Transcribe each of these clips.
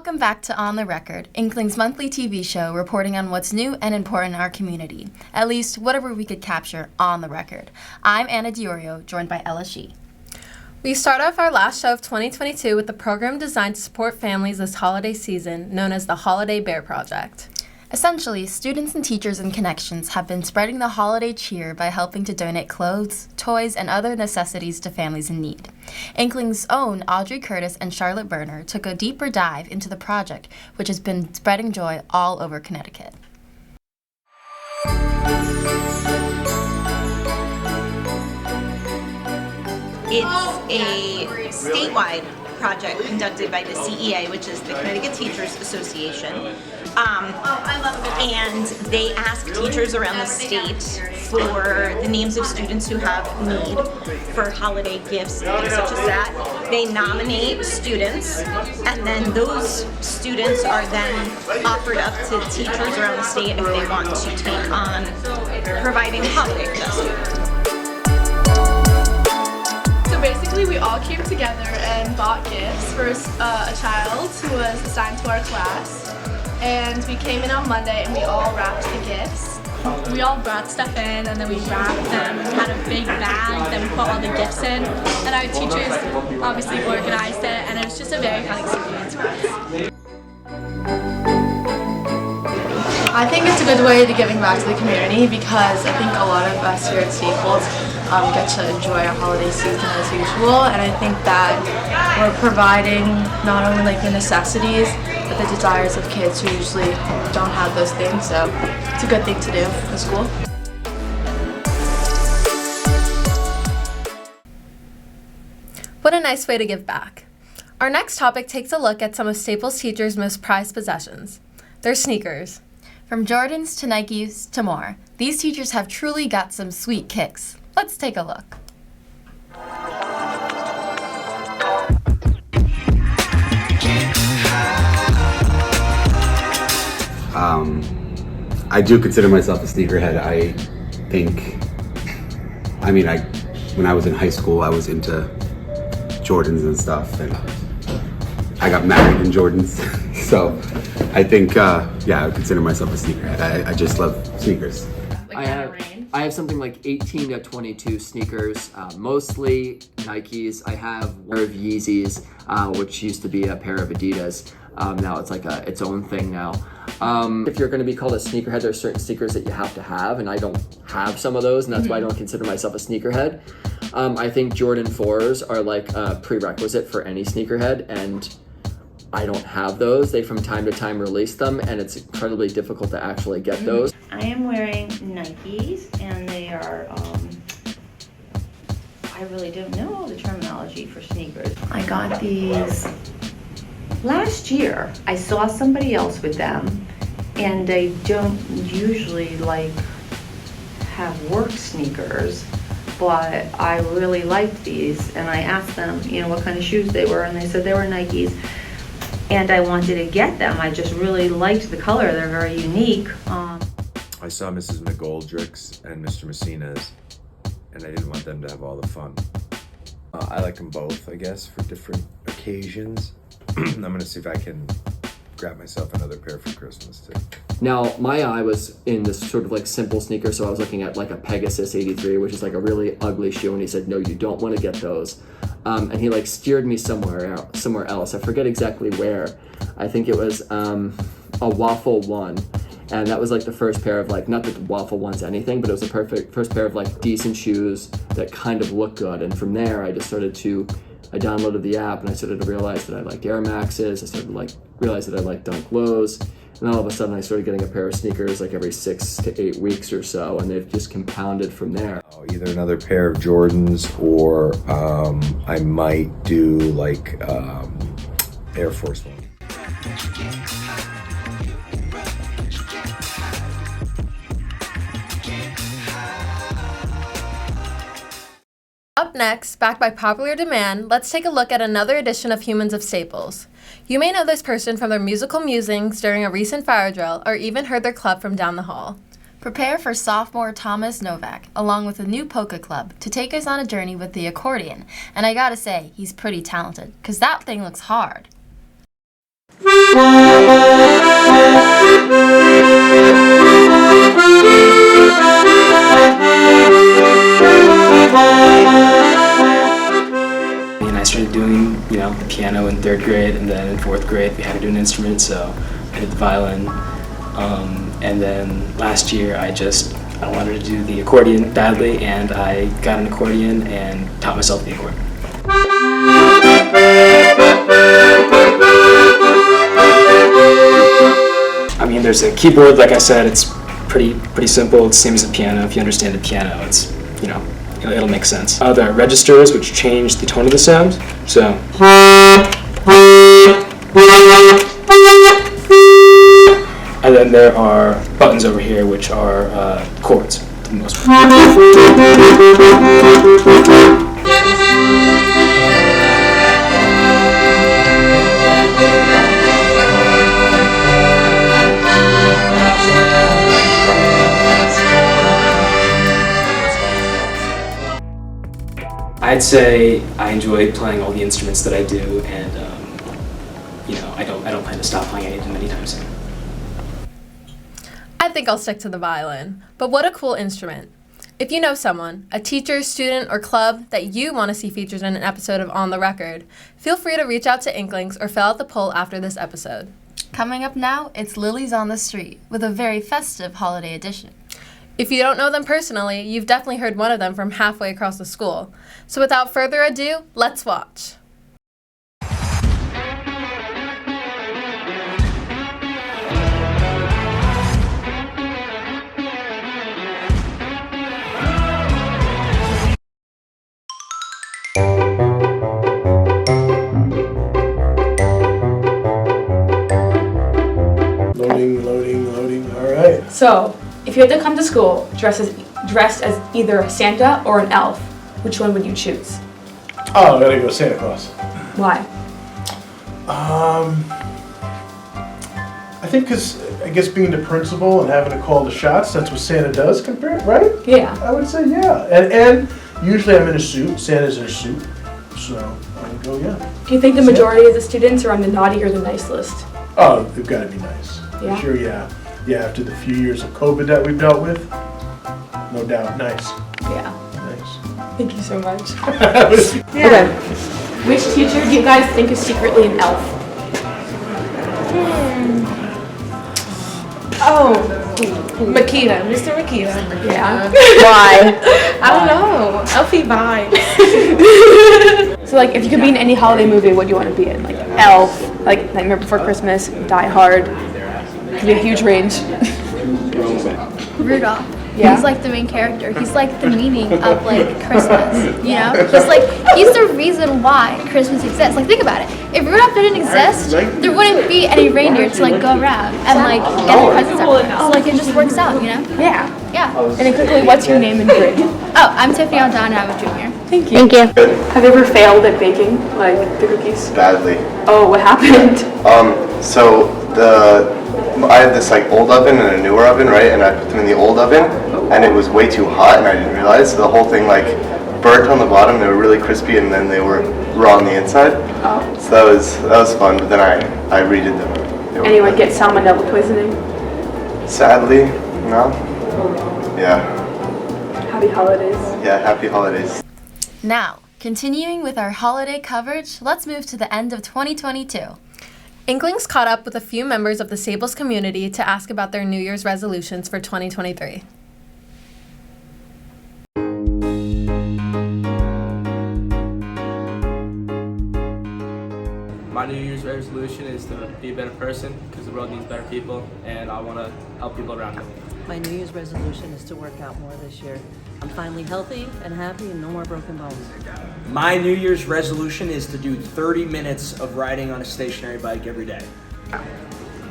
Welcome back to On the Record, Inklings' monthly TV show reporting on what's new and important in our community. At least, whatever we could capture on the record. I'm Anna Diorio, joined by Ella Shee. We start off our last show of 2022 with a program designed to support families this holiday season, known as the Holiday Bear Project. Essentially, students and teachers in Connections have been spreading the holiday cheer by helping to donate clothes, toys, and other necessities to families in need. Inklings' own Audrey Curtis and Charlotte Berner took a deeper dive into the project, which has been spreading joy all over Connecticut. It's a statewide project conducted by the CEA, which is the Connecticut Teachers Association. And they ask teachers around the state for the names of students who have need for holiday gifts, things such as that. They nominate students, and then those students are then offered up to teachers around the state if they want to take on providing holiday gifts. So basically we all came together and bought gifts for a child who was assigned to our class. And we came in on Monday and we all wrapped the gifts. We all brought stuff in and then we wrapped them, had a big bag that we put all the gifts in. And our teachers obviously organized it, and it was just a very fun experience for us. I think it's a good way to giving back to the community because I think a lot of us here at Staples get to enjoy our holiday season as usual, and I think that we're providing not only like the necessities but the desires of kids who usually don't have those things, so it's a good thing to do in school. What a nice way to give back. Our next topic takes a look at some of Staples teachers' most prized possessions, their sneakers. From Jordans to Nikes to more, these teachers have truly got some sweet kicks. Let's take a look. I do consider myself a sneakerhead. I think, when I was in high school, I was into Jordans and stuff, and I got married in Jordans. So I think, I would consider myself a sneakerhead. I just love sneakers. I have something like 18 to 22 sneakers, mostly Nikes. I have a pair of Yeezys, which used to be a pair of Adidas. Now it's like its own thing now. If you're going to be called a sneakerhead, there's certain sneakers that you have to have, and I don't have some of those, and that's why I don't consider myself a sneakerhead. I think Jordan 4s are like a prerequisite for any sneakerhead, and I don't have those. They from time to time release them, and it's incredibly difficult to actually get those. I am wearing Nikes, and they are, I really don't know all the terminology for sneakers. I got these last year. I saw somebody else with them, and they don't usually have work sneakers, but I really liked these, and I asked them, what kind of shoes they were, and they said they were Nikes. And I wanted to get them. I just really liked the color. They're very unique. I saw Mrs. McGoldrick's and Mr. Messina's, and I didn't want them to have all the fun. I like them both, I guess, for different occasions. I'm gonna see if I can grab myself another pair for Christmas too. Now, my eye was in this sort of like simple sneaker, so I was looking at like a Pegasus 83, which is like a really ugly shoe, and he said, no, you don't want to get those. And he like steered me somewhere else. I forget exactly where. I think it was a Waffle 1. And that was like the first pair of like, not that the Waffle 1's anything, but it was the first pair of like decent shoes that kind of look good. And from there, I downloaded the app and I started to realize that I liked Air Maxes. I started to realize that I liked Dunk Lows. And all of a sudden I started getting a pair of sneakers like every 6 to 8 weeks or so, and they've just compounded from there. Either another pair of Jordans, or I might do like Air Force One. Up next, back by popular demand, let's take a look at another edition of Humans of Staples. You may know this person from their musical musings during a recent fire drill, or even heard their club from down the hall. Prepare for sophomore Thomas Novak, along with a new polka club, to take us on a journey with the accordion. And I gotta say, he's pretty talented, 'cause that thing looks hard. And I started doing, the piano in 3rd grade, and then in 4th grade we had to do an instrument, so I did the violin. And then last year I wanted to do the accordion badly, and I got an accordion and taught myself the accordion. I mean, there's a keyboard, like I said, it's pretty simple. It's the same as a piano. If you understand the piano, it's, it'll make sense. There are registers which change the tone of the sound. So, and then there are buttons over here which are chords for the most part. I'd say I enjoy playing all the instruments that I do, and I don't plan to stop playing any of them anytime soon. I think I'll stick to the violin, but what a cool instrument. If you know someone, a teacher, student, or club that you want to see featured in an episode of On the Record, feel free to reach out to Inklings or fill out the poll after this episode. Coming up now, it's Lilies on the Street with a very festive holiday edition. If you don't know them personally, you've definitely heard one of them from halfway across the school. So without further ado, let's watch. Loading. All right. So, if you had to come to school dressed as either Santa or an elf, which one would you choose? Oh, I gotta go Santa Claus. Why? I think because I guess being the principal and having to call the shots, that's what Santa does, right? Yeah. I would say yeah. And usually I'm in a suit. Santa's in a suit, so I would go yeah. Do you think the majority of the students are on the naughty or the nice list? Oh, they've got to be nice. Yeah? Sure, yeah. Yeah, after the few years of COVID that we've dealt with, no doubt, nice. Yeah. Nice. Thank you so much. Yeah. Okay. Which teacher do you guys think is secretly an elf? Oh, Makita, Mr. Makita. Yeah. Why? I don't know. Elfie vibes. So, like, if you could be in any holiday movie, what do you want to be in? Like, Elf, like Nightmare Before Christmas, Die Hard. Could be a huge range. Rudolph. Yeah. He's like the main character. He's like the meaning of like Christmas, he's the reason why Christmas exists. Like, think about it. If Rudolph didn't exist, there wouldn't be any reindeer to like go around and like get the presents out. So like it just works out, Yeah. Yeah. And then quickly, what's your name and grade? Oh, I'm Tiffany Aldana, I'm a junior. Thank you. Have you ever failed at baking, like the cookies? Badly. Oh, what happened? So I had this like old oven and a newer oven, right? And I put them in the old oven, and it was way too hot, and I didn't realize. So the whole thing like burnt on the bottom. They were really crispy, and then they were raw on the inside. Oh. So that was fun. But then I redid them. Anyone get salmonella poisoning? Sadly, no. Yeah. Happy holidays. Yeah. Happy holidays. Now, continuing with our holiday coverage, let's move to the end of 2022. Inklings caught up with a few members of the Sables community to ask about their New Year's resolutions for 2023. My New Year's resolution is to be a better person because the world needs better people, and I want to help people around me. My New Year's resolution is to work out more this year. I'm finally healthy and happy and no more broken bones. My New Year's resolution is to do 30 minutes of riding on a stationary bike every day.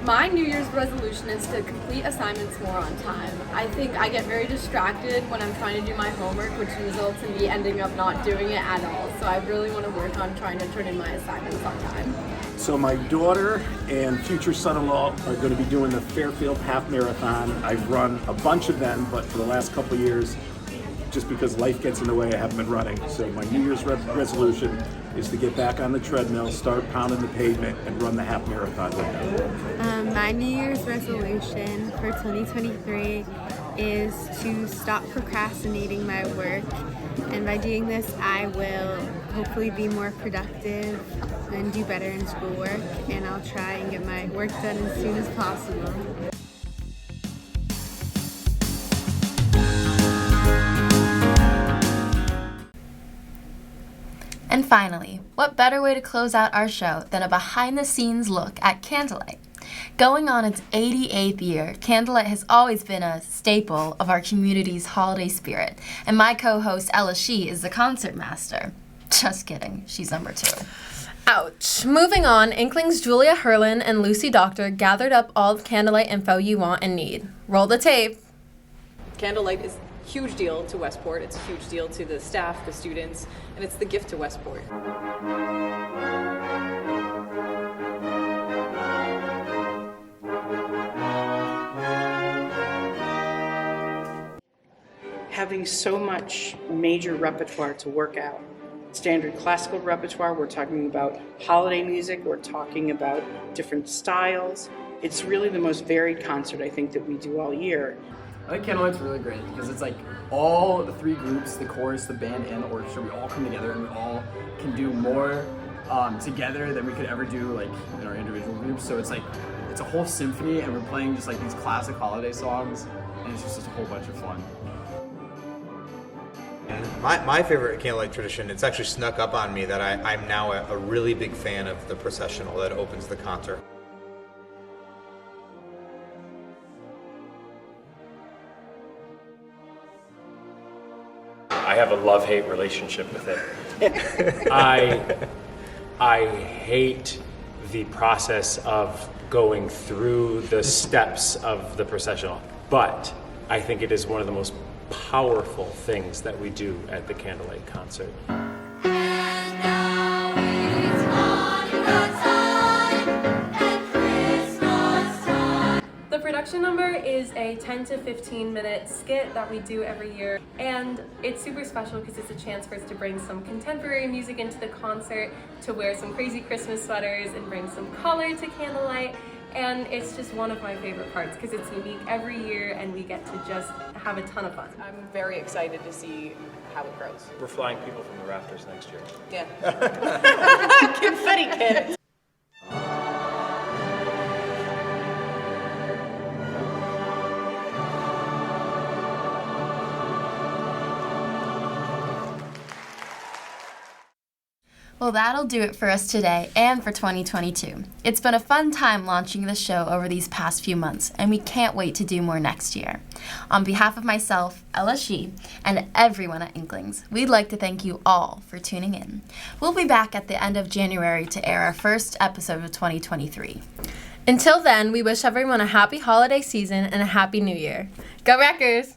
My New Year's resolution is to complete assignments more on time. I think I get very distracted when I'm trying to do my homework, which results in me ending up not doing it at all. So I really want to work on trying to turn in my assignments on time. So my daughter and future son-in-law are going to be doing the Fairfield Half Marathon. I've run a bunch of them, but for the last couple of years, just because life gets in the way, I haven't been running. So my New Year's resolution is to get back on the treadmill, start pounding the pavement, and run the half marathon with them. My New Year's resolution for 2023 is to stop procrastinating my work, and by doing this I will hopefully be more productive and do better in schoolwork, and I'll try and get my work done as soon as possible. And finally, what better way to close out our show than a behind-the-scenes look at Candlelight? Going on its 88th year, Candlelight has always been a staple of our community's holiday spirit, and my co-host Ella Shee is the concert master. Just kidding, she's number 2. Ouch. Moving on, Inklings Julia Herlin and Lucy Doctor gathered up all the Candlelight info you want and need. Roll the tape. Candlelight is a huge deal to Westport. It's a huge deal to the staff, the students, and it's the gift to Westport. Having so much major repertoire to work out. Standard classical repertoire, we're talking about holiday music, we're talking about different styles. It's really the most varied concert I think that we do all year. I think Candlelight's really great because it's like all the 3 groups, the chorus, the band, and the orchestra, we all come together and we all can do more together than we could ever do like in our individual groups. So it's like, it's a whole symphony and we're playing just like these classic holiday songs and it's just a whole bunch of fun. My favorite Candlelight tradition, it's actually snuck up on me that I'm now a really big fan of the processional that opens the concert. I have a love-hate relationship with it. I hate the process of going through the steps of the processional, but I think it is one of the most powerful things that we do at the Candlelight concert. The production number is a 10 to 15 minute skit that we do every year, and it's super special because it's a chance for us to bring some contemporary music into the concert, to wear some crazy Christmas sweaters and bring some color to Candlelight. And it's just one of my favorite parts because it's unique every year and we get to just have a ton of fun. I'm very excited to see how it grows. We're flying people from the rafters next year. Yeah. Confetti cannons. Well, that'll do it for us today and for 2022. It's been a fun time launching the show over these past few months, and we can't wait to do more next year. On behalf of myself, Ella Shee, and everyone at Inklings, we'd like to thank you all for tuning in. We'll be back at the end of January to air our first episode of 2023. Until then, we wish everyone a happy holiday season and a happy new year. Go Wreckers!